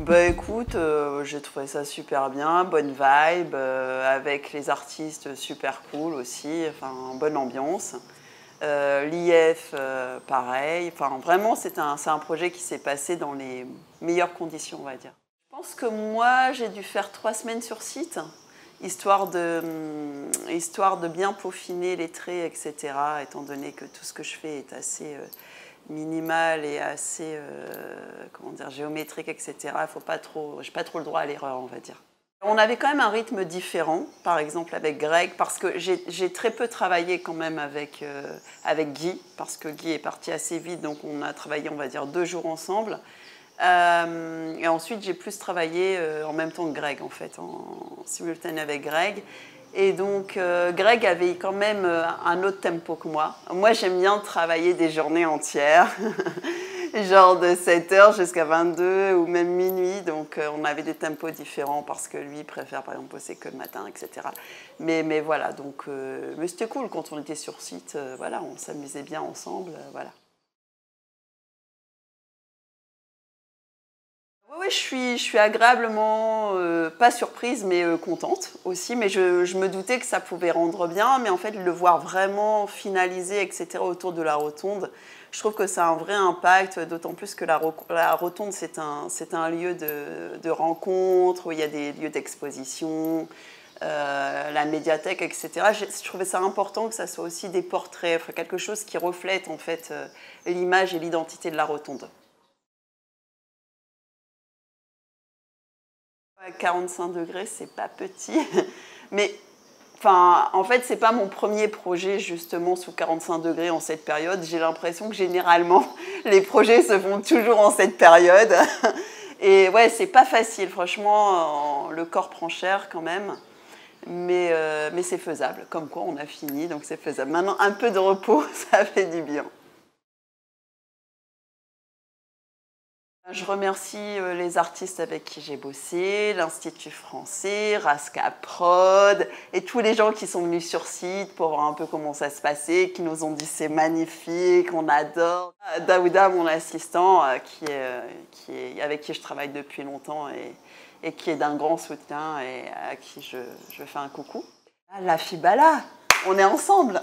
Bah écoute, j'ai trouvé ça super bien, bonne vibe, avec les artistes super cool aussi, enfin bonne ambiance. L'IF, pareil, enfin vraiment c'est un projet qui s'est passé dans les meilleures conditions, on va dire. Je pense que moi j'ai dû faire 3 semaines sur site, histoire de bien peaufiner les traits, etc. Étant donné que tout ce que je fais est assez minimal et assez comment dire, géométrique, etc. J'ai pas trop le droit à l'erreur, on va dire. On avait quand même un rythme différent, par exemple avec Greg, parce que j'ai très peu travaillé quand même avec Guy, parce que Guy est parti assez vite, donc on a travaillé, on va dire, 2 jours ensemble. Et ensuite, j'ai plus travaillé en même temps que Greg, en fait, en simultané avec Greg. Et donc, Greg avait quand même un autre tempo que moi. Moi, j'aime bien travailler des journées entières, genre de 7h jusqu'à 22 ou même minuit. Donc, on avait des tempos différents parce que lui préfère, par exemple, bosser que le matin, etc. Mais voilà, donc, mais c'était cool quand on était sur site. Voilà, on s'amusait bien ensemble, voilà. Oui, je suis agréablement, pas surprise, mais contente aussi. Mais je me doutais que ça pouvait rendre bien. Mais en fait, le voir vraiment finalisé, etc., autour de la rotonde, je trouve que ça a un vrai impact, d'autant plus que la rotonde, c'est un lieu de rencontre, où il y a des lieux d'exposition, la médiathèque, etc. Je trouvais ça important que ça soit aussi des portraits, enfin, quelque chose qui reflète en fait l'image et l'identité de la rotonde. 45 degrés, c'est pas petit, mais enfin, en fait, c'est pas mon premier projet justement sous 45 degrés en cette période. J'ai l'impression que généralement, les projets se font toujours en cette période. Et ouais, c'est pas facile, franchement, le corps prend cher quand même, mais c'est faisable. Comme quoi, on a fini, donc c'est faisable. Maintenant, un peu de repos, ça fait du bien. Je remercie les artistes avec qui j'ai bossé, l'Institut français, Raska Prod et tous les gens qui sont venus sur site pour voir un peu comment ça se passait, qui nous ont dit c'est magnifique, on adore. Daouda, mon assistant, avec qui je travaille depuis longtemps et qui est d'un grand soutien et à qui je fais un coucou. Ah, la Fibala, on est ensemble.